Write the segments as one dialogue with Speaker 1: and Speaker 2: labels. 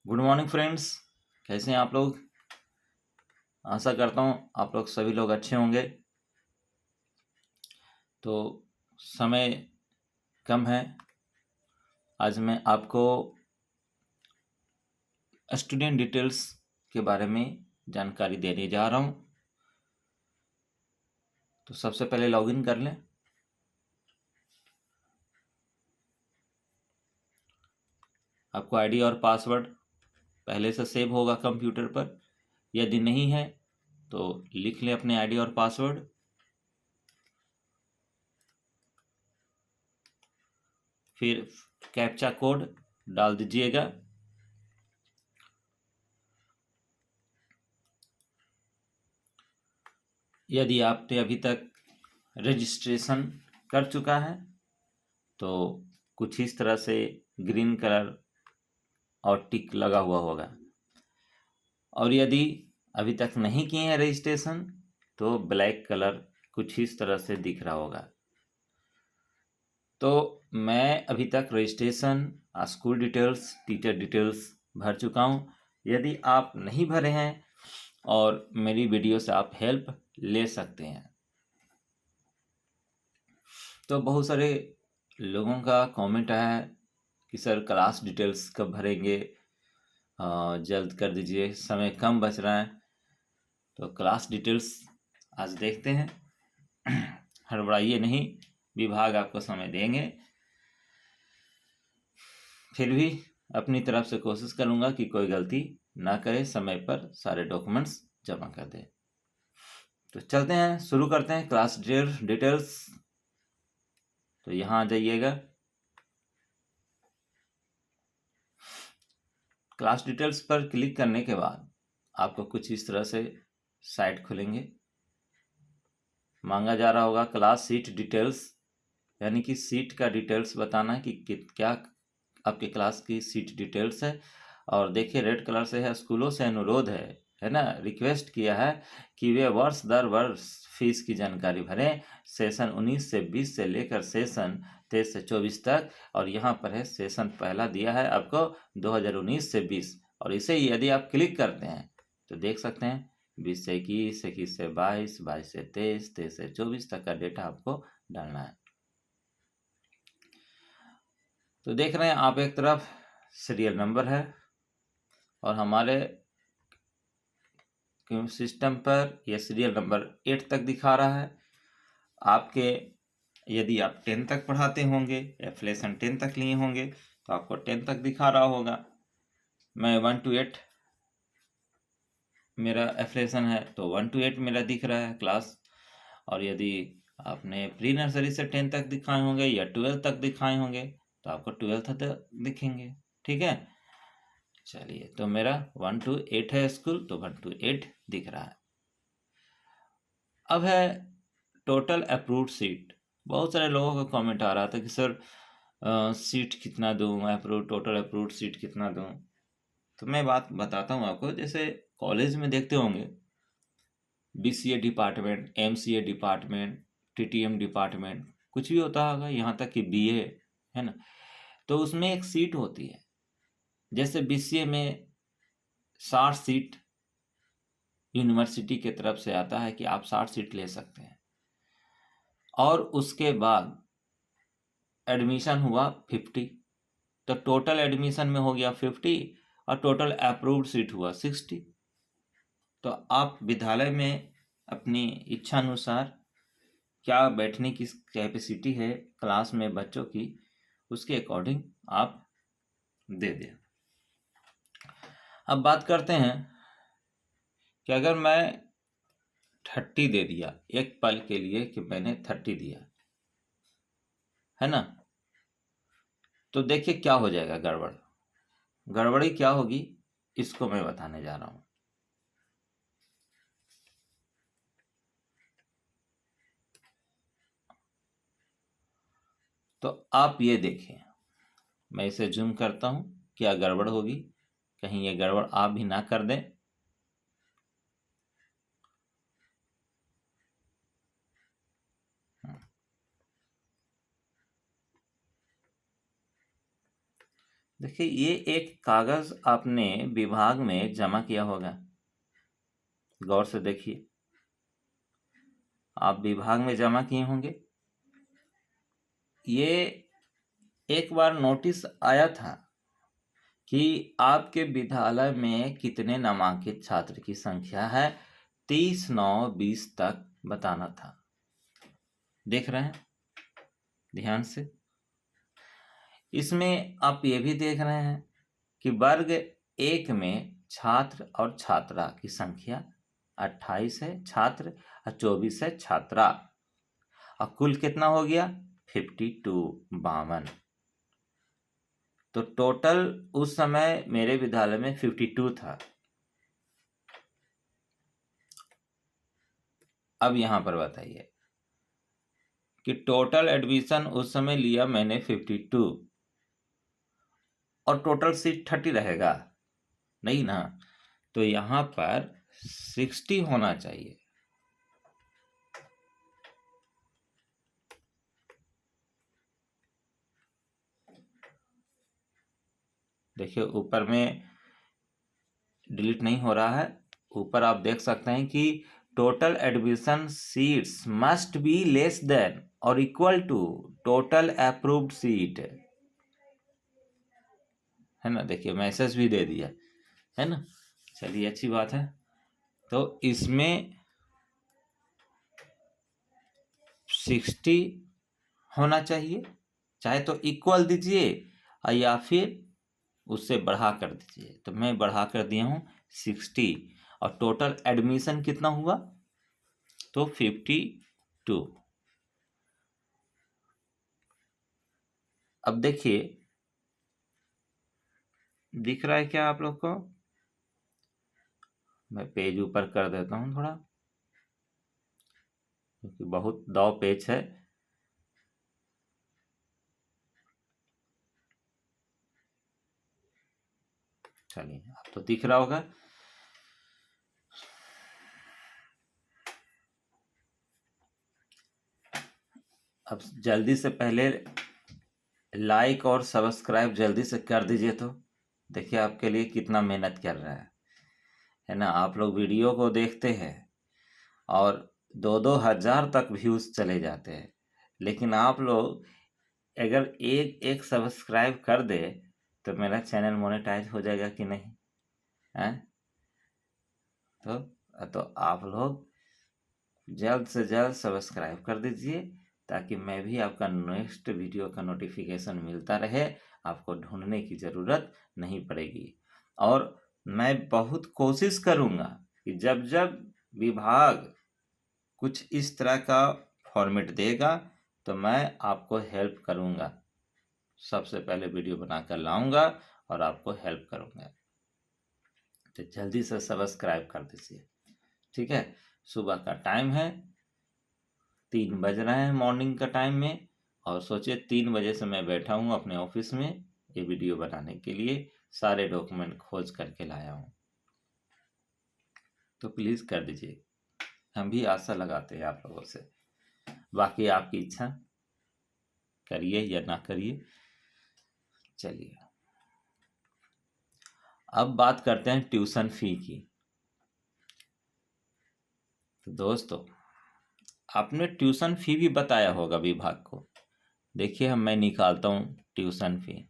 Speaker 1: Good morning friends. कैसे हैं आप लोग? आशा करता हूँ आप लोग सभी लोग अच्छे होंगे। तो समय कम है। आज मैं आपको स्टूडेंट डिटेल्स के बारे में जानकारी देने जा रहा हूँ। तो सबसे पहले लॉगिन कर लें। आपको आईडी और पासवर्ड पहले से सेव होगा कंप्यूटर पर। यदि नहीं है तो लिख लें अपने आईडी और पासवर्ड। फिर कैप्चा कोड डाल दीजिएगा। यदि आपने अभी तक रजिस्ट्रेशन कर चुका है तो कुछ इस तरह से ग्रीन कलर और टिक लगा हुआ होगा, और यदि अभी तक नहीं किए हैं रजिस्ट्रेशन तो ब्लैक कलर कुछ इस तरह से दिख रहा होगा। तो मैं अभी तक registration, school details, teacher details भर चुका हूँ। यदि आप नहीं भरे हैं और मेरी वीडियो से आप हेल्प ले सकते हैं। तो बहुत सारे लोगों का कमेंट आया है कि सर क्लास डिटेल्स कब भरेंगे, जल्द कर दीजिए, समय कम बच रहा है। तो क्लास डिटेल्स आज देखते हैं। हड़बड़ाइए नहीं, विभाग आपको समय देंगे। फिर भी अपनी तरफ से कोशिश करूंगा कि कोई गलती ना करे, समय पर सारे डॉक्यूमेंट्स जमा कर दे। तो चलते हैं, शुरू करते हैं क्लास डिटेल्स। तो यहाँ आ जाइएगा। क्लास डिटेल्स पर क्लिक करने के बाद आपको कुछ इस तरह से साइट खुलेंगे। मांगा जा रहा होगा क्लास सीट डिटेल्स, यानी कि सीट का डिटेल्स बताना है कि क्या आपके क्लास की सीट डिटेल्स है। और देखिए रेड कलर से है, स्कूलों से अनुरोध है ना, रिक्वेस्ट किया है कि वे वर्ष दर वर्ष फीस की जानकारी भरें। सेशन 19 से 20 से लेकर सेशन 23 से 24 तक। और यहाँ पर है सेशन पहला दिया है आपको 2019 से 20। और इसे यदि आप क्लिक करते हैं तो देख सकते हैं 20 से 21, 21 से 22, 22 से 23, 23 से 24 तक का डेटा आपको डालना है। तो देख रहे हैं आप, एक तरफ सीरियल नंबर है और हमारे सिस्टम पर यह सीरियल नंबर 8 तक दिखा रहा है। आपके यदि आप 10 तक पढ़ाते होंगे, एफिलिएशन 10 तक लिए होंगे तो आपको 10 तक दिखा रहा होगा। मैं 1 to 8 मेरा एफिलिएशन है तो 1 to 8 मेरा दिख रहा है क्लास। और यदि आपने प्री नर्सरी से 10 तक दिखाए होंगे या 12 तक दिखाए होंगे तो आपको 12 तक दिखेंगे। ठीक है, चलिए। तो मेरा 1 to 8 है स्कूल, तो 1 to 8 दिख रहा है। अब है टोटल अप्रूव्ड सीट। बहुत सारे लोगों का कमेंट आ रहा था कि सर सीट कितना दूं, अप्रूव टोटल अप्रूव्ड सीट कितना दूं। तो मैं बात बताता हूं आपको। जैसे कॉलेज में देखते होंगे BCA department, MCA department, TTM department, कुछ भी होता होगा, यहाँ तक कि BA, है ना। तो उसमें एक सीट होती है। जैसे BCA में 60 सीट यूनिवर्सिटी की तरफ से आता है कि आप 60 सीट ले सकते हैं। और उसके बाद एडमिशन हुआ 50, तो टोटल एडमिशन में हो गया 50 और टोटल अप्रूव्ड सीट हुआ 60। तो आप विद्यालय में अपनी इच्छा अनुसार क्या बैठने की कैपेसिटी है क्लास में बच्चों की, उसके अकॉर्डिंग आप दे दें। अब बात करते हैं कि अगर मैं 30 दे दिया एक पल के लिए, कि मैंने 30 दिया, है ना, तो देखिए क्या हो जाएगा गड़बड़। गड़बड़ी क्या होगी इसको मैं बताने जा रहा हूं। तो आप ये देखिए, मैं इसे जूम करता हूं, क्या गड़बड़ होगी, कहीं ये गड़बड़ आप भी ना कर दें। देखिए, ये एक कागज आपने विभाग में जमा किया होगा, गौर से देखिए, आप विभाग में जमा किए होंगे। ये एक बार नोटिस आया था कि आपके विद्यालय में कितने नामांकित छात्र की संख्या है, 30, 9, 20 तक बताना था। देख रहे हैं ध्यान से। इसमें आप ये भी देख रहे हैं कि वर्ग 1 में छात्र और छात्रा की संख्या 28 है छात्र और 24 है छात्रा, और कुल कितना हो गया 52। तो टोटल उस समय मेरे विद्यालय में 52 था। अब यहां पर बताइए कि टोटल एडमिशन उस समय लिया मैंने 52 और टोटल सीट 30 रहेगा नहीं ना, तो यहां पर 60 होना चाहिए। देखिए ऊपर में डिलीट नहीं हो रहा है, ऊपर आप देख सकते हैं कि total admission seats must be less than और equal to total approved seat, है ना। देखिए मैसेज भी दे दिया है ना, चलिए अच्छी बात है। तो इसमें 60 होना चाहिए, चाहे तो इक्वल दीजिए या फिर उससे बढ़ा कर दीजिए। तो मैं बढ़ा कर दिया हूँ 60 और टोटल एडमिशन कितना हुआ तो 52। अब देखिए दिख रहा है क्या आप लोग को, मैं पेज ऊपर कर देता हूँ थोड़ा क्योंकि बहुत 2 पेज है। चलिए अब तो दिख रहा होगा। अब जल्दी से पहले लाइक और सब्सक्राइब जल्दी से कर दीजिए। तो देखिए आपके लिए कितना मेहनत कर रहा है ना। आप लोग वीडियो को देखते हैं और 2-2 हज़ार तक व्यूज चले जाते हैं, लेकिन आप लोग अगर एक एक सब्सक्राइब कर दे तो मेरा चैनल मोनेटाइज हो जाएगा कि नहीं है। तो आप लोग जल्द से जल्द सब्सक्राइब कर दीजिए ताकि मैं भी आपका नेक्स्ट वीडियो का नोटिफिकेशन मिलता रहे, आपको ढूंढने की ज़रूरत नहीं पड़ेगी। और मैं बहुत कोशिश करूँगा कि जब जब विभाग कुछ इस तरह का फॉर्मेट देगा तो मैं आपको हेल्प करूँगा, सबसे पहले वीडियो बनाकर लाऊंगा और आपको हेल्प करूँगा। तो जल्दी से सब्सक्राइब कर दीजिए, ठीक है। सुबह का टाइम है, 3 बज रहे हैं मॉर्निंग का टाइम में, और सोचिए 3 बजे से मैं बैठा हूँ अपने ऑफिस में ये वीडियो बनाने के लिए, सारे डॉक्यूमेंट खोज करके लाया हूँ। तो प्लीज़ कर दीजिए, हम भी आशा लगाते हैं आप लोगों से। बाकी आपकी इच्छा, करिए या ना करिए। चलिए अब बात करते हैं ट्यूशन फी की। तो दोस्तों आपने ट्यूशन फी भी बताया होगा विभाग को। देखिए हम मैं निकालता हूँ ट्यूशन फी।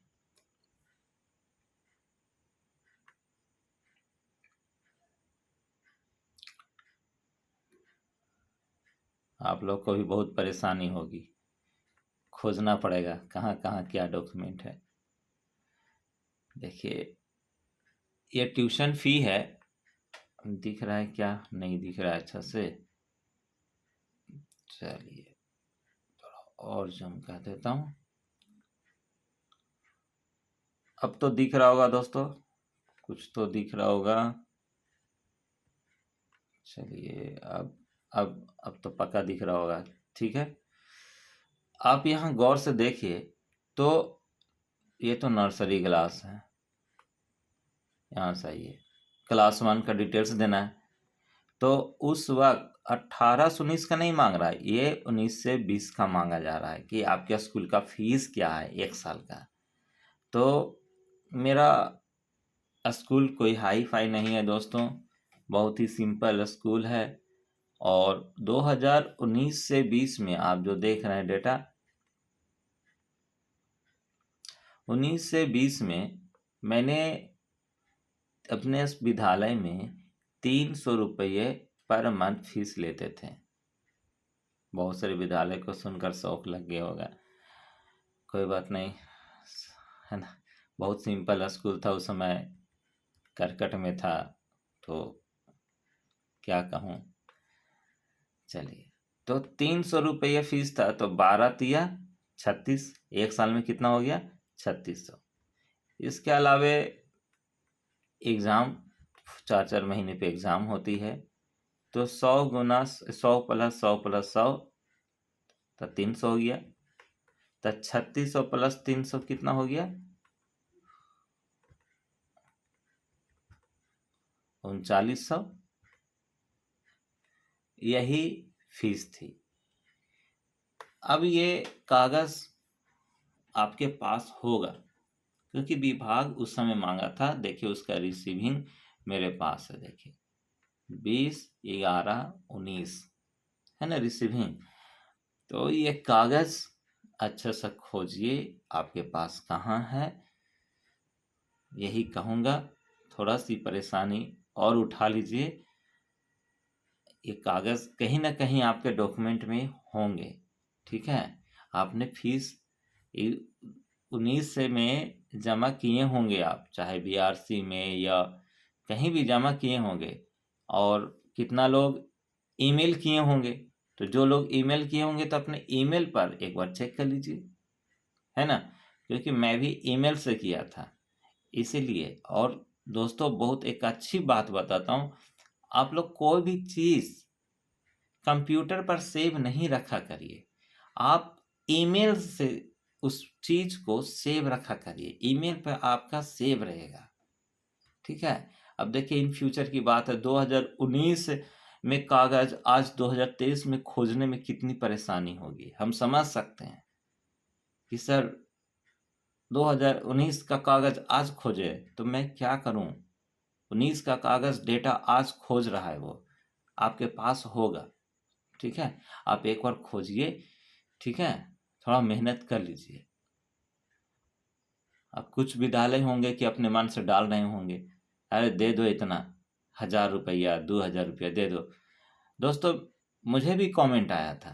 Speaker 1: आप लोग को भी बहुत परेशानी होगी, खोजना पड़ेगा कहाँ कहाँ क्या डॉक्यूमेंट है। देखिए ये ट्यूशन फी है, दिख रहा है क्या, नहीं दिख रहा है अच्छा से। चलिए थोड़ा और जूम कर देता हूँ, अब तो दिख रहा होगा दोस्तों, कुछ तो दिख रहा होगा। चलिए अब तो पक्का दिख रहा होगा, ठीक है। आप यहाँ गौर से देखिए तो ये तो नर्सरी क्लास है, यहाँ से आइए क्लास 1 का डिटेल्स देना है। तो उस वक्त 18-19 का नहीं मांग रहा है, ये 19 से 20 का मांगा जा रहा है कि आपके स्कूल का फीस क्या है 1 साल का। तो मेरा स्कूल कोई हाई फाई नहीं है दोस्तों, बहुत ही सिंपल स्कूल है। और 2019 से 20 में आप जो देख रहे हैं डेटा, 19 से 20 में मैंने अपने इस विद्यालय में 300 रुपये पर मंथ फीस लेते थे। बहुत सारे विद्यालय को सुनकर शौक लग गया होगा, कोई बात नहीं, है ना। बहुत सिंपल स्कूल था उस समय, करकट में था, तो क्या कहूँ। चलिए, तो 300 रुपये फीस था, तो 12 तिया 36, एक साल में कितना हो गया, 3600। इसके अलावे एग्ज़ाम 4-4 महीने पे एग्ज़ाम होती है, तो 100 गुना 100 प्लस 100 प्लस 100 तो 300 हो गया। तो 3600 प्लस 300 कितना हो गया, 3900। यही फीस थी। अब ये कागज आपके पास होगा, क्योंकि विभाग उस समय मांगा था। देखिए उसका रिसीविंग मेरे पास है, देखिए 20/11/19 है ना रिसीविंग। तो ये कागज अच्छे से खोजिए, आपके पास कहाँ है, यही कहूँगा। थोड़ा सी परेशानी और उठा लीजिए, ये कागज कहीं ना कहीं आपके डॉक्यूमेंट में होंगे, ठीक है। आपने फीस 19 से में जमा किए होंगे आप, चाहे बीआरसी में या कहीं भी जमा किए होंगे। और कितना लोग ईमेल किए होंगे, तो जो लोग ईमेल किए होंगे तो अपने ईमेल पर एक बार चेक कर लीजिए, है ना, क्योंकि मैं भी ईमेल से किया था इसीलिए। और दोस्तों बहुत एक अच्छी बात बताता हूँ, आप लोग कोई भी चीज़ कंप्यूटर पर सेव नहीं रखा करिए, आप ईमेल से उस चीज को सेव रखा करिए, ईमेल पर आपका सेव रहेगा, ठीक है। अब देखिए इन फ्यूचर की बात है, 2019 में कागज आज 2023 में खोजने में कितनी परेशानी होगी, हम समझ सकते हैं कि सर 2019 का कागज आज खोजे तो मैं क्या करूं। 19 का कागज डेटा आज खोज रहा है, वो आपके पास होगा, ठीक है। आप एक बार खोजिए, ठीक है, थोड़ा मेहनत कर लीजिए। अब कुछ विद्यालय होंगे कि अपने मन से डाल रहे होंगे, अरे दे दो इतना, 1000 रुपया 2000 रुपया दे दो। दोस्तों मुझे भी कमेंट आया था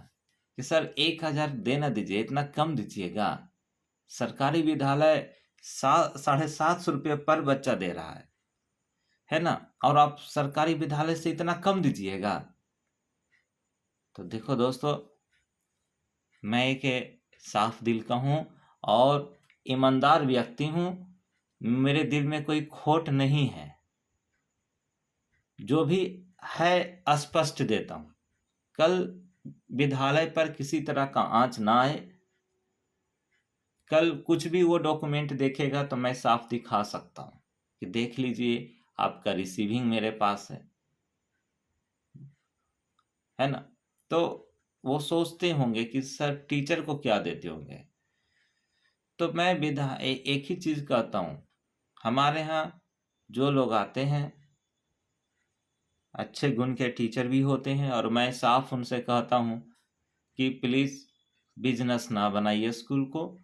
Speaker 1: कि सर 1000 दे ना दीजिए, इतना कम दीजिएगा। सरकारी विद्यालय 750 रुपये पर बच्चा दे रहा है ना, और आप सरकारी विद्यालय से इतना कम दीजिएगा। तो देखो दोस्तों, मैं एक साफ दिल का हूँ और ईमानदार व्यक्ति हूँ, मेरे दिल में कोई खोट नहीं है, जो भी है स्पष्ट देता हूँ। कल विद्यालय पर किसी तरह का आंच ना आए, कल कुछ भी वो डॉक्यूमेंट देखेगा तो मैं साफ दिखा सकता हूँ कि देख लीजिए आपका रिसीविंग मेरे पास है ना। तो वो सोचते होंगे कि सर टीचर को क्या देते होंगे। तो मैं एक ही चीज कहता हूँ, हमारे यहाँ जो लोग आते हैं अच्छे गुण के टीचर भी होते हैं, और मैं साफ उनसे कहता हूँ कि प्लीज़ बिजनेस ना बनाइए स्कूल को,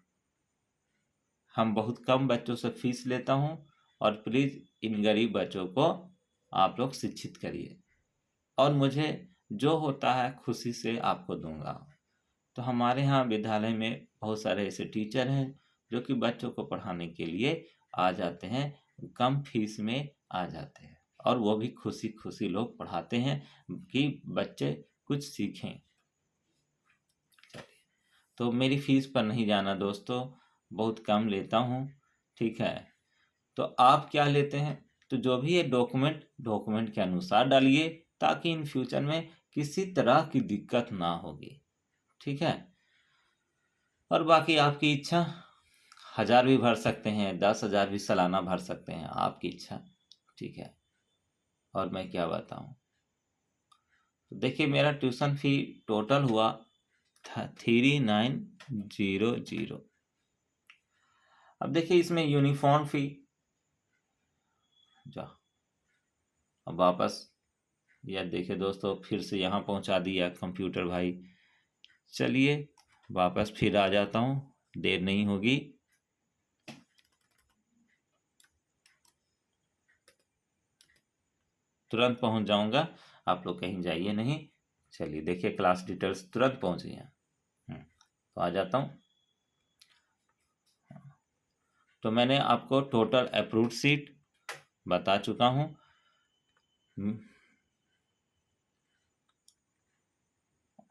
Speaker 1: हम बहुत कम बच्चों से फीस लेता हूँ, और प्लीज़ इन गरीब बच्चों को आप लोग शिक्षित करिए, और मुझे जो होता है खुशी से आपको दूंगा। तो हमारे यहाँ विद्यालय में बहुत सारे ऐसे टीचर हैं जो कि बच्चों को पढ़ाने के लिए आ जाते हैं, कम फीस में आ जाते हैं, और वो भी खुशी खुशी लोग पढ़ाते हैं कि बच्चे कुछ सीखें। तो मेरी फीस पर नहीं जाना दोस्तों, बहुत कम लेता हूँ, ठीक है। तो आप क्या लेते हैं, तो जो भी ये डॉक्यूमेंट के अनुसार डालिए, ताकि इन फ्यूचर में किसी तरह की दिक्कत ना होगी, ठीक है। और बाकी आपकी इच्छा, 1000 भी भर सकते हैं, 10,000 भी सालाना भर सकते हैं, आपकी इच्छा, ठीक है। और मैं क्या बताऊं, तो देखिए मेरा ट्यूशन फी टोटल हुआ था 3900। अब देखिए इसमें यूनिफॉर्म फी जाओ। अब वापस, यह देखिए दोस्तों, फिर से यहाँ पहुँचा दिया कंप्यूटर भाई। चलिए वापस फिर आ जाता हूँ, देर नहीं होगी। तुरंत पहुँच जाऊँगा, आप लोग कहीं जाइए नहीं। चलिए देखिए, क्लास डिटेल्स तुरंत पहुँच गया। तो आ जाता हूँ। तो मैंने आपको टोटल अप्रूव्ड सीट बता चुका हूँ।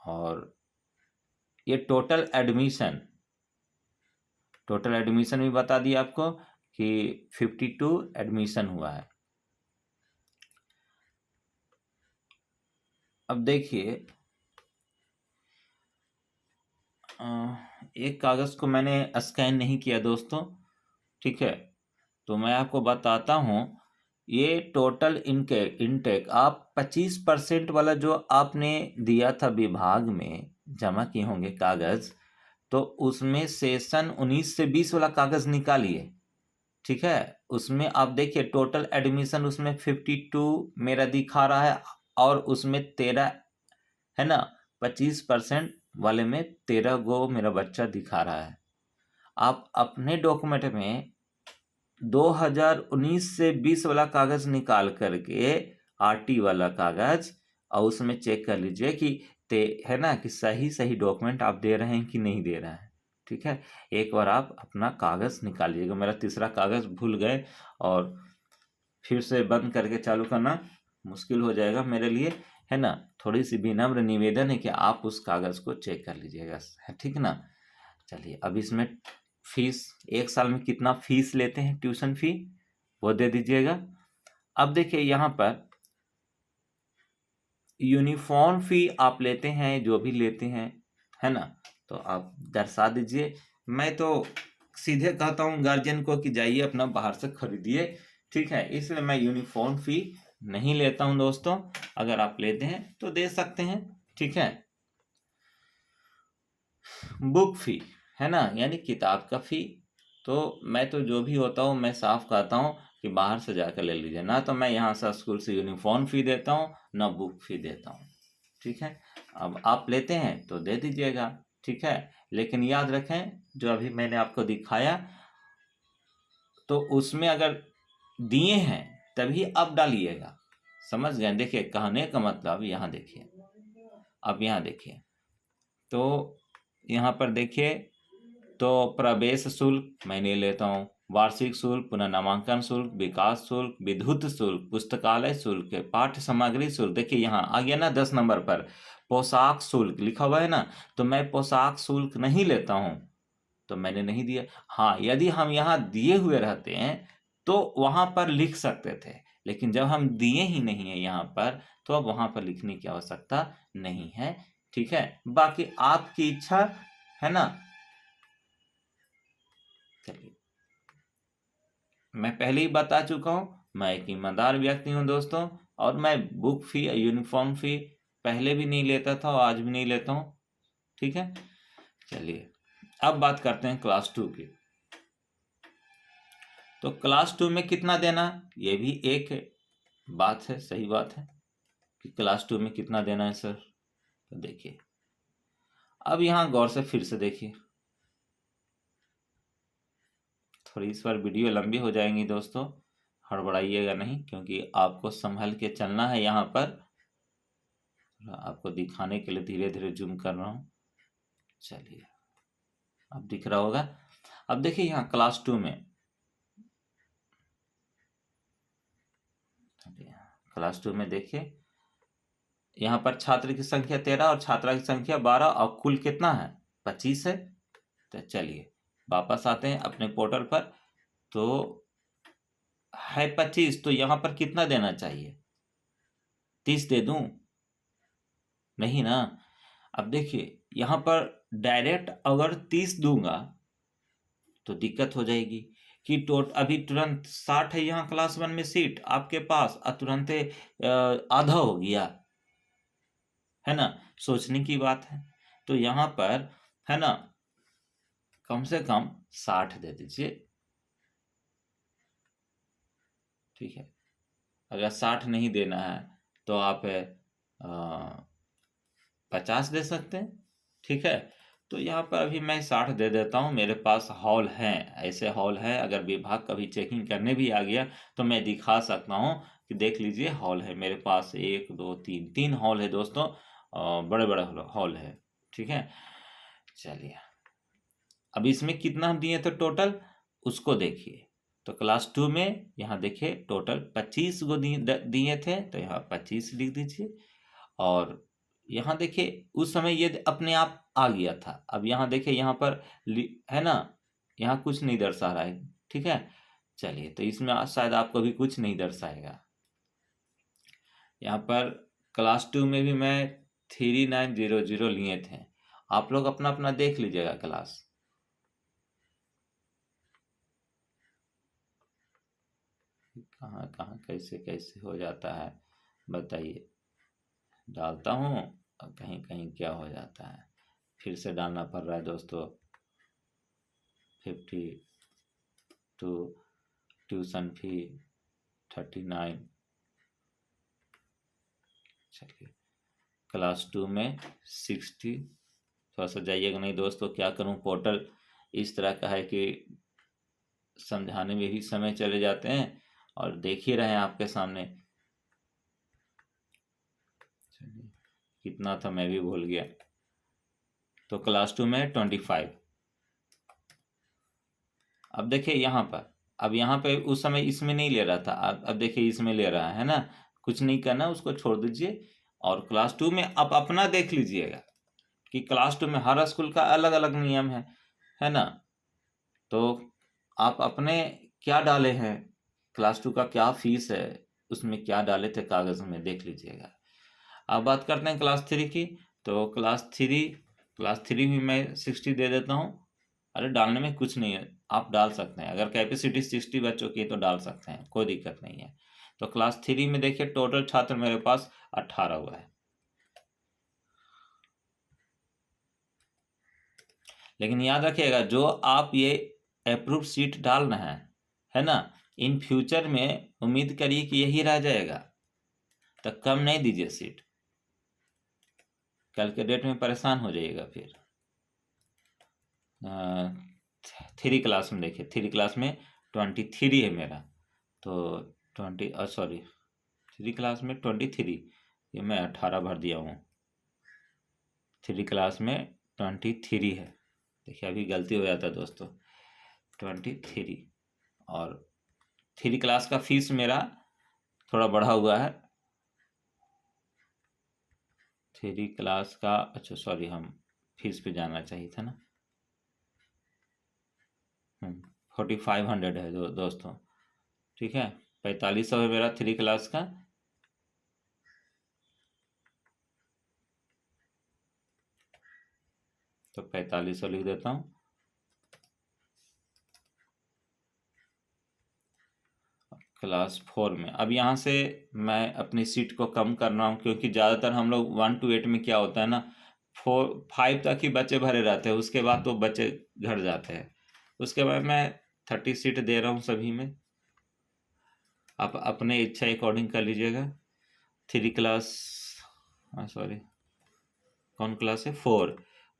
Speaker 1: और ये टोटल एडमिशन भी बता दिया आपको कि 52 एडमिशन हुआ है। अब देखिए, एक कागज को मैंने स्कैन नहीं किया दोस्तों, ठीक है। तो मैं आपको बताता हूँ, ये टोटल इनटेक आप 25% वाला जो आपने दिया था विभाग में जमा किए होंगे कागज, तो उसमें सेशन 19 से 20 वाला कागज निकालिए, ठीक है। उसमें आप देखिए टोटल एडमिशन उसमें 52 मेरा दिखा रहा है, और उसमें 13 है ना, 25% वाले में 13 गो मेरा बच्चा दिखा रहा है। आप अपने डॉक्यूमेंट में 2019 से 20 वाला कागज निकाल करके, आरटी वाला कागज, और उसमें चेक कर लीजिए कि है ना, कि सही सही डॉक्यूमेंट आप दे रहे हैं कि नहीं दे रहे हैं, ठीक है। एक बार आप अपना कागज निकाल लीजिएगा। मेरा तीसरा कागज भूल गए, और फिर से बंद करके चालू करना मुश्किल हो जाएगा मेरे लिए, है ना। थोड़ी सी विनम्र निवेदन है कि आप उस कागज को चेक कर लीजिएगा, ठीक ना। चलिए, अब इसमें फीस, एक साल में कितना फीस लेते हैं ट्यूशन फी, वो दे दीजिएगा। अब देखिए यहाँ पर यूनिफॉर्म फी आप लेते हैं, जो भी लेते हैं, है ना, तो आप दर्शा दीजिए। मैं तो सीधे कहता हूँ गार्जियन को कि जाइए अपना बाहर से खरीदिए, ठीक है। इसलिए मैं यूनिफॉर्म फी नहीं लेता हूँ दोस्तों। अगर आप लेते हैं तो दे सकते हैं, ठीक है। बुक फी, है ना, यानी किताब का फी, तो मैं तो जो भी होता हूँ मैं साफ कहता हूँ कि बाहर से जाकर ले लीजिए। ना तो मैं यहाँ से स्कूल से यूनिफॉर्म फी देता हूँ, ना बुक फी देता हूँ, ठीक है। अब आप लेते हैं तो दे दीजिएगा, ठीक है। लेकिन याद रखें, जो अभी मैंने आपको दिखाया, तो उसमें अगर दिए हैं तभी आप डालिएगा, समझ गए। देखिए कहने का मतलब, यहाँ देखिए, अब यहाँ देखिए, तो यहाँ पर देखिए, तो प्रवेश शुल्क मैं नहीं लेता हूँ, वार्षिक शुल्क, पुनः नामांकन शुल्क, विकास शुल्क, विद्युत शुल्क, पुस्तकालय शुल्क, पाठ्य सामग्री शुल्क, देखिए यहाँ आ गया ना 10 नंबर पर, पोशाक शुल्क लिखा हुआ है ना, तो मैं पोशाक शुल्क नहीं लेता हूँ, तो मैंने नहीं दिया। हाँ, यदि हम यहाँ दिए हुए रहते हैं तो वहां पर लिख सकते थे, लेकिन जब हम दिए ही नहीं है यहाँ पर, तो अब वहां पर लिखने की आवश्यकता नहीं है, ठीक है। बाकी आपकी इच्छा, है ना। चलिए, मैं पहले ही बता चुका हूँ, मैं एक ईमानदार व्यक्ति हूँ दोस्तों, और मैं बुक फी, यूनिफॉर्म फी पहले भी नहीं लेता था और आज भी नहीं लेता हूँ, ठीक है। चलिए, अब बात करते हैं क्लास 2 की। तो क्लास 2 में कितना देना, ये भी एक बात है, सही बात है कि क्लास 2 में कितना देना है सर। तो देखिए, अब यहाँ गौर से फिर से देखिए, थोड़ी इस बार वीडियो लंबी हो जाएंगी दोस्तों, हड़बड़ाइएगा नहीं, क्योंकि आपको संभल के चलना है। यहाँ पर आपको दिखाने के लिए धीरे धीरे जूम कर रहा हूँ। चलिए, अब दिख रहा होगा। अब देखिए यहाँ क्लास 2 में, क्लास 2 में देखिए, यहाँ पर छात्र की संख्या 13 और छात्रा की संख्या 12, और कुल कितना है, 25 है। तो चलिए वापस आते हैं अपने पोर्टल पर, तो है 25, तो यहाँ पर कितना देना चाहिए, 30 दे दूं, नहीं ना। अब देखिए यहाँ पर डायरेक्ट अगर 30 दूंगा तो दिक्कत हो जाएगी कि अभी तुरंत 60 है यहाँ क्लास 1 में सीट आपके पास, और तुरंत आधा हो गया, है ना। सोचने की बात है। तो यहाँ पर, है ना, कम से कम 60 दे दीजिए, ठीक है। अगर 60 नहीं देना है तो आप 50 दे सकते हैं। ठीक है, तो यहाँ पर अभी मैं 60 दे देता हूँ। मेरे पास हॉल हैं, ऐसे हॉल हैं, अगर विभाग कभी चेकिंग करने भी आ गया तो मैं दिखा सकता हूँ कि देख लीजिए हॉल है मेरे पास, 1 2 3 हॉल है दोस्तों, बड़े बड़े हॉल है। ठीक है, चलिए अब इसमें कितना हम दिए थे टोटल, उसको देखिए। तो क्लास 2 में यहाँ देखिए टोटल 25 गो दिए थे, तो यहाँ 25 लिख दीजिए। और यहाँ देखिए उस समय ये अपने आप आ गया था। अब यहाँ देखिए यहाँ पर है ना, यहाँ कुछ नहीं दर्शा रहा है। ठीक है, चलिए तो इसमें शायद आपको भी कुछ नहीं दर्शाएगा। यहाँ पर क्लास 2 में भी मैं 3900 लिए थे। आप लोग अपना अपना देख लीजिएगा क्लास। कहाँ कहाँ कैसे कैसे हो जाता है बताइए। डालता हूँ और कहीं कहीं क्या हो जाता है, फिर से डालना पड़ रहा है दोस्तों। 52 ट्यूशन फी 39। चलिए क्लास 2 में 60। थोड़ा सा जाइएगा नहीं दोस्तों, क्या करूँ, पोर्टल इस तरह का है कि समझाने में भी समय चले जाते हैं और देख ही रहे हैं आपके सामने। कितना था मैं भी भूल गया। तो क्लास 2 में 25। अब देखिए यहाँ पर, अब यहाँ पे उस समय इसमें नहीं ले रहा था, अब देखिए इसमें ले रहा है ना। कुछ नहीं करना, उसको छोड़ दीजिए। और क्लास 2 में आप अपना देख लीजिएगा कि क्लास 2 में हर स्कूल का अलग अलग नियम है ना। तो आप अपने क्या डाले हैं, क्लास 2 का क्या फीस है, उसमें क्या डाले थे कागज़ में, देख लीजिएगा। अब बात करते हैं क्लास 3 की। तो क्लास 3 भी मैं 60 दे देता हूँ। अरे डालने में कुछ नहीं है, आप डाल सकते हैं, अगर कैपेसिटी 60 बच्चों की है तो डाल सकते हैं, कोई दिक्कत नहीं है। तो क्लास 3 में देखिए टोटल छात्र मेरे पास 18 हुआ है। लेकिन याद रखिएगा, जो आप ये अप्रूव सीट डाल रहे हैं, है ना, इन फ्यूचर में उम्मीद करिए कि यही रह जाएगा, तो कम नहीं दीजिए सीट, कल के डेट में परेशान हो जाइएगा फिर। 3 क्लास में देखिए, 3 क्लास में 23 है मेरा, तो 3 क्लास में 23, ये मैं 18 भर दिया हूँ। 3 क्लास में 23 है, देखिए अभी गलती हो जाता है दोस्तों, 23। और 3 क्लास का फीस मेरा थोड़ा बढ़ा हुआ है। 3 क्लास का, अच्छा सॉरी, हम फीस पे जाना चाहिए था ना। 4500 है दोस्तों। ठीक है, 4500 है मेरा 3 क्लास का। तो 4500 लिख देता हूँ। क्लास 4 में अब यहाँ से मैं अपनी सीट को कम कर रहा हूँ, क्योंकि ज़्यादातर हम लोग 1 to 8 में क्या होता है ना, 5 तक ही बच्चे भरे रहते हैं, उसके बाद तो बच्चे घट जाते हैं। उसके बाद मैं 30 सीट दे रहा हूँ सभी में। आप अपने इच्छा अकॉर्डिंग कर लीजिएगा। 3 क्लास, सॉरी, कौन क्लास है,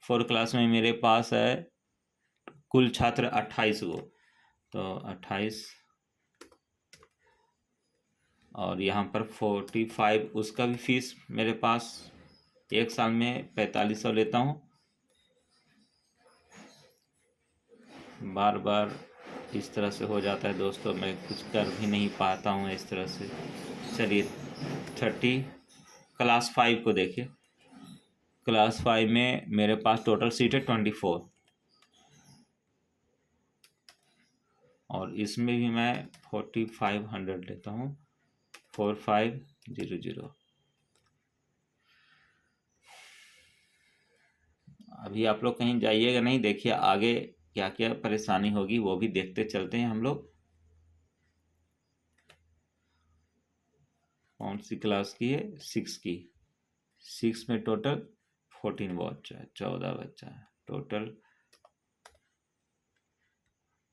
Speaker 1: 4 क्लास में मेरे पास है कुल छात्र 28 गो, तो 28। और यहाँ पर 45 उसका भी फीस मेरे पास, एक साल में 4500 लेता हूँ। बार बार इस तरह से हो जाता है दोस्तों, मैं कुछ कर भी नहीं पाता हूँ इस तरह से। चलिए 30। क्लास 5 को देखिए, क्लास 5 में मेरे पास टोटल सीट है 24, और इसमें भी मैं 4500 लेता हूँ, 4500। अभी आप लोग कहीं जाइएगा नहीं, देखिए आगे क्या क्या परेशानी होगी वो भी देखते चलते हैं हम लोग। कौन सी क्लास की है, 6 की। 6 में टोटल 14 बच्चा है, 14 बच्चा है टोटल।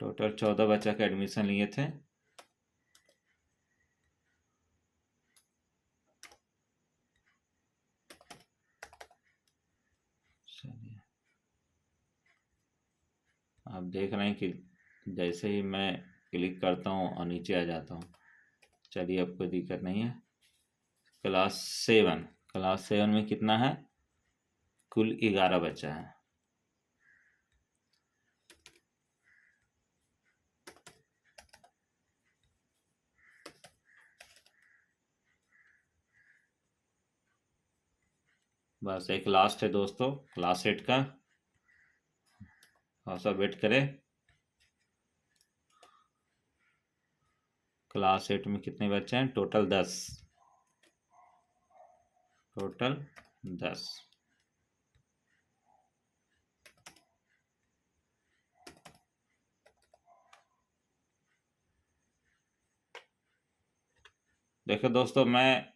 Speaker 1: 14 बच्चा का एडमिशन लिए थे। आप देख रहे हैं कि जैसे ही मैं क्लिक करता हूँ और नीचे आ जाता हूँ। चलिए, अब कोई दिक्कत नहीं है। क्लास 7 में कितना है? कुल 11 बच्चा है। बस एक लास्ट है दोस्तों, क्लास 8 का। और सब वेट करें। क्लास 8 में कितने बच्चे हैं? टोटल 10। टोटल 10। देखो दोस्तों, मैं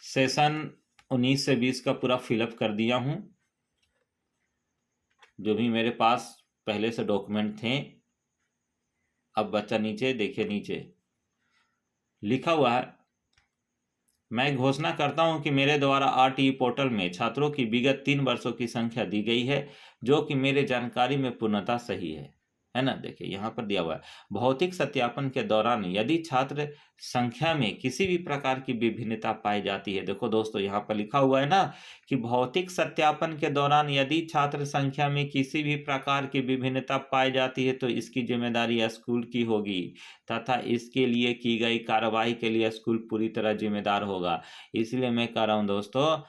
Speaker 1: सेशन 19 से 20 का पूरा फिलअप कर दिया हूँ। जो भी मेरे पास पहले से डॉक्यूमेंट थे। अब बच्चा नीचे देखिए, नीचे लिखा हुआ है, मैं घोषणा करता हूं कि मेरे द्वारा आरटीई पोर्टल में छात्रों की विगत 3 वर्षों की संख्या दी गई है, जो कि मेरे जानकारी में पूर्णतः सही है ना। देखिए यहाँ पर दिया हुआ है, भौतिक सत्यापन के दौरान यदि छात्र संख्या में किसी भी प्रकार की विभिन्नता पाई जाती है। देखो दोस्तों, यहाँ पर लिखा हुआ है ना कि भौतिक सत्यापन के दौरान यदि छात्र संख्या में किसी भी प्रकार की विभिन्नता पाई जाती है तो इसकी जिम्मेदारी स्कूल की होगी तथा इसके लिए की गई कार्रवाई के लिए स्कूल पूरी तरह जिम्मेदार होगा। इसलिए मैं कह रहा हूं दोस्तों,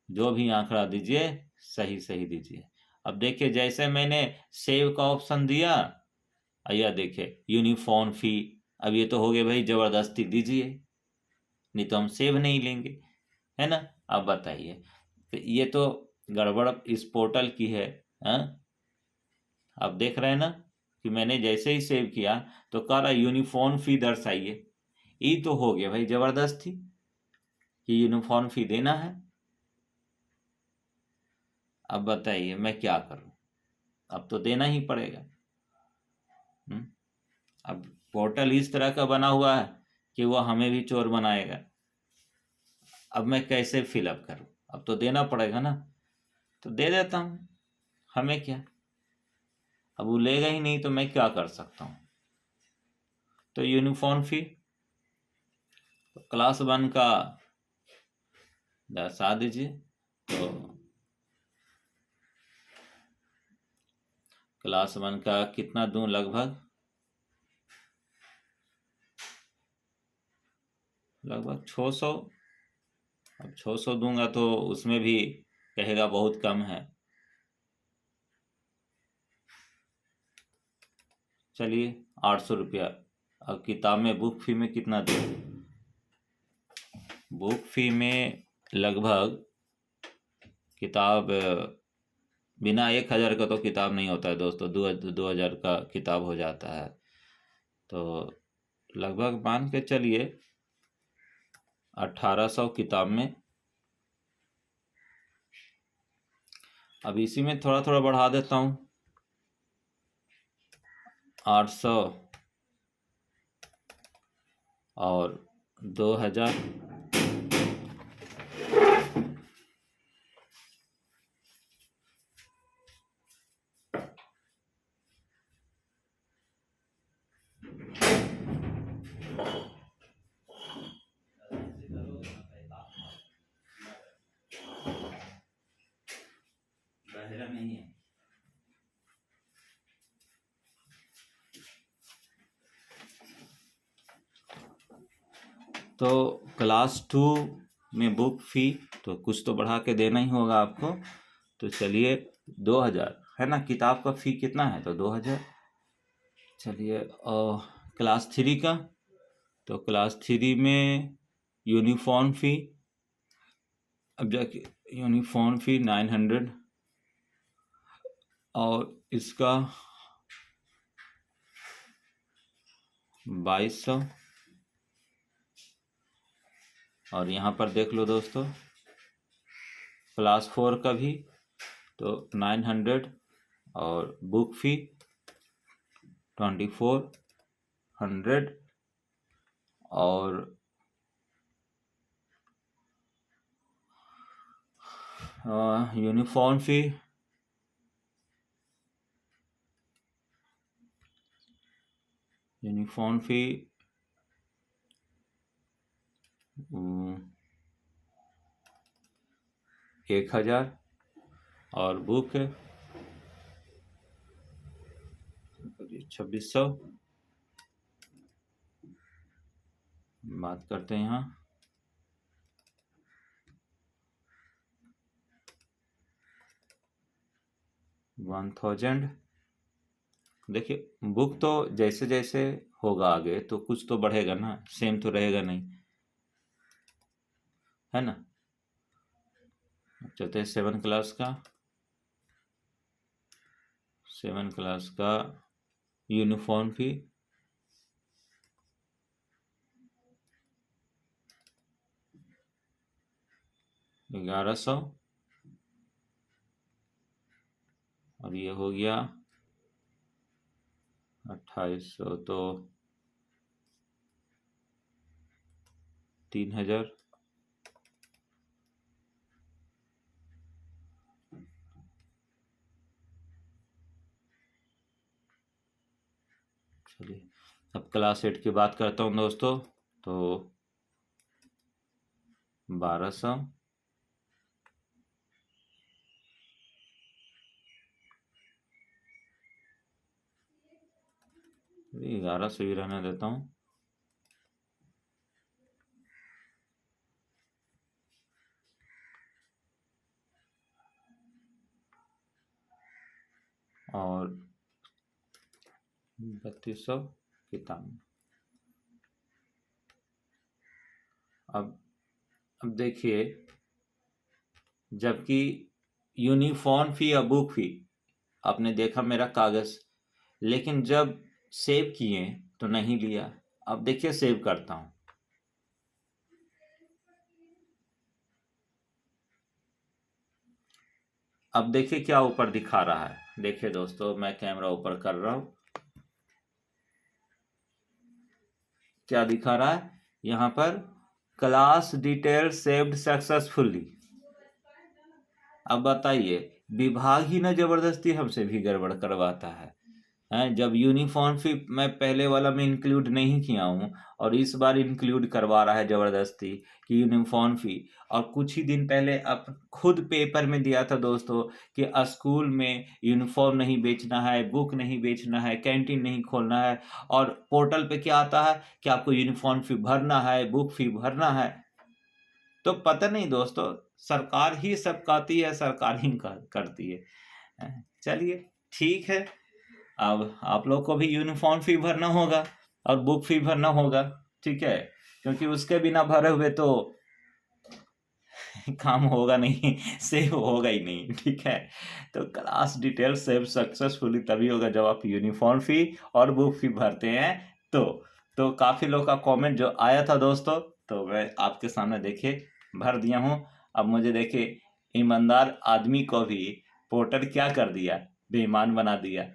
Speaker 1: जो भी आंकड़ा दीजिए सही सही दीजिए। अब देखिए, जैसे मैंने सेव का ऑप्शन दिया, या देखिए यूनिफॉर्म फी, अब ये तो हो गए भाई जबरदस्ती दीजिए, नहीं तो हम सेव नहीं लेंगे, है ना। अब बताइए, तो ये तो गड़बड़ इस पोर्टल की है। हाँ, आप देख रहे हैं ना कि मैंने जैसे ही सेव किया तो कह रहा यूनिफॉर्म फी दर्शाइए। ये तो हो गया भाई जबरदस्ती कि यूनिफॉर्म फी देना है। अब बताइए मैं क्या करूं, अब तो देना ही पड़ेगा। अब पोर्टल इस तरह का बना हुआ है कि वो हमें भी चोर बनाएगा। अब मैं कैसे फिलअप करूं? अब तो देना पड़ेगा ना, तो दे देता हूं, हमें क्या। अब वो लेगा ही नहीं तो मैं क्या कर सकता हूं। तो यूनिफॉर्म फी तो क्लास 1 का दर्शा दीजिए। तो क्लास 1 का कितना दूं? लगभग 600। अब 600 दूंगा तो उसमें भी कहेगा बहुत कम है। चलिए 800 रुपया। अब किताब में बुक फी में कितना दूं? बुक फी में लगभग किताब बिना 1,000 का तो किताब नहीं होता है दोस्तों, 2,000 का किताब हो जाता है। तो लगभग मान के चलिए 1,800 किताब में। अब इसी में थोड़ा थोड़ा बढ़ा देता हूँ, 800 और 2,000। नहीं है तो क्लास 2 में बुक फी तो कुछ तो बढ़ा के देना ही होगा आपको। तो चलिए 2,000 है ना। किताब का फी कितना है? तो 2,000। चलिए क्लास 3 का, तो क्लास 3 में यूनिफॉर्म फी, अब जाके यूनिफॉर्म फी 900 और इसका 2,200। और यहाँ पर देख लो दोस्तों, क्लास 4 का भी तो 900 और बुक फी 2,400 और यूनिफॉर्म फी यूनिफॉर्म फी 1000 और बुक 2600। बात करते हैं यहाँ 1000। देखिए बुक तो जैसे जैसे होगा आगे तो कुछ तो बढ़ेगा ना, सेम तो रहेगा नहीं, है ना। चलते हैं 7 क्लास का यूनिफॉर्म फी 1100 और ये हो गया 2800 तो 3000। चलिए अब क्लास 8 की बात करता हूँ दोस्तों, तो 1200 1100 ही रहने देता हूँ। और 3200 किताब। अब देखिए, जबकि यूनिफॉर्म फी या बुक फी आपने देखा मेरा कागज, लेकिन जब सेव किए तो नहीं लिया। अब देखिए सेव करता हूं, अब देखिए क्या ऊपर दिखा रहा है। देखिए दोस्तों, मैं कैमरा ऊपर कर रहा हूं, क्या दिखा रहा है यहाँ पर, क्लास डिटेल सेव्ड सक्सेसफुली। अब बताइए, विभाग ही ना जबरदस्ती हमसे भी गड़बड़ करवाता है। जब यूनिफॉर्म फी मैं पहले वाला में इंक्लूड नहीं किया हूँ और इस बार इंक्लूड करवा रहा है जबरदस्ती कि यूनिफॉर्म फी। और कुछ ही दिन पहले अब खुद पेपर में दिया था दोस्तों कि स्कूल में यूनिफॉर्म नहीं बेचना है, बुक नहीं बेचना है, कैंटीन नहीं खोलना है। और पोर्टल पे क्या आता है कि आपको यूनिफॉर्म फी भरना है, बुक फी भरना है। तो पता नहीं दोस्तों, सरकार ही सब कहती है, सरकार ही करती है। चलिए ठीक है, अब आप लोग को भी यूनिफॉर्म फी भरना होगा और बुक फी भरना होगा, ठीक है, क्योंकि उसके बिना भरे हुए तो काम होगा नहीं, सेव होगा ही नहीं, ठीक है। तो क्लास डिटेल सेव सक्सेसफुली तभी होगा जब आप यूनिफॉर्म फी और बुक फी भरते हैं। तो काफी लोग का कमेंट जो आया था दोस्तों, तो मैं आपके सामने देखिए भर दिया हूँ। अब मुझे देखिए, ईमानदार आदमी को भी पोर्टल क्या कर दिया, बेईमान बना दिया।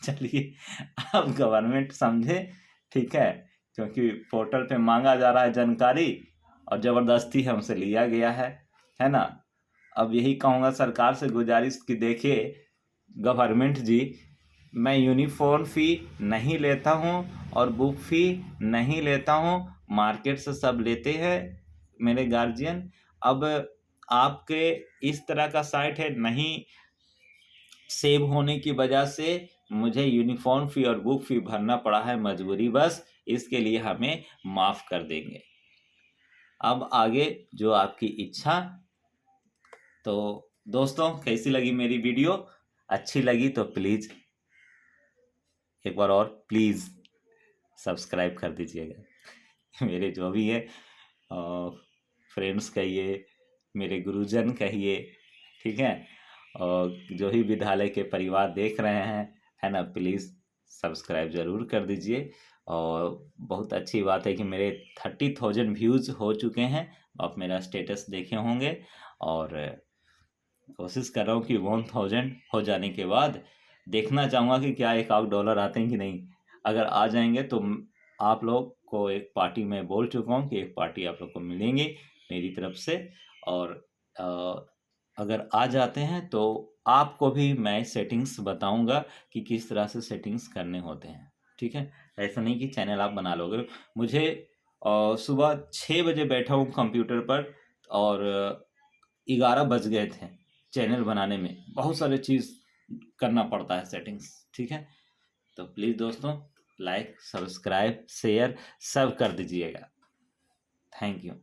Speaker 1: चलिए अब गवर्नमेंट समझे, ठीक है, क्योंकि पोर्टल पे मांगा जा रहा है जानकारी और जबरदस्ती हमसे लिया गया है ना। अब यही कहूँगा सरकार से गुजारिश कि देखिए गवर्नमेंट जी, मैं यूनिफॉर्म फी नहीं लेता हूँ और बुक फी नहीं लेता हूँ, मार्केट से सब लेते हैं मेरे गार्जियन। अब आपके इस तरह का साइट है, नहीं सेव होने की वजह से मुझे यूनिफॉर्म फी और बुक फी भरना पड़ा है, मजबूरी बस, इसके लिए हमें माफ कर देंगे। अब आगे जो आपकी इच्छा। तो दोस्तों, कैसी लगी मेरी वीडियो? अच्छी लगी तो प्लीज एक बार और प्लीज सब्सक्राइब कर दीजिएगा। मेरे जो भी है फ्रेंड्स कहिए, मेरे गुरुजन कहिए, ठीक है, और जो ही विद्यालय के परिवार देख रहे हैं, है ना, प्लीज़ सब्सक्राइब ज़रूर कर दीजिए। और बहुत अच्छी बात है कि मेरे 30,000 व्यूज़ हो चुके हैं, आप मेरा स्टेटस देखे होंगे। और कोशिश कर रहा हूँ कि 1000 हो जाने के बाद देखना चाहूँगा कि क्या $1 आते हैं कि नहीं। अगर आ जाएंगे तो आप लोग को एक पार्टी में बोल चुका हूँ कि एक पार्टी आप लोग को मिलेंगी मेरी तरफ से। और अगर आ जाते हैं तो आपको भी मैं सेटिंग्स बताऊंगा कि किस तरह से सेटिंग्स करने होते हैं। ठीक है, ऐसा नहीं कि चैनल आप बना लोगे। मुझे सुबह 6 बजे बैठा हूँ कंप्यूटर पर और 11 बज गए थे चैनल बनाने में। बहुत सारे चीज़ करना पड़ता है सेटिंग्स, ठीक है। तो प्लीज़ दोस्तों लाइक, सब्सक्राइब, शेयर सब कर दीजिएगा। Thank you.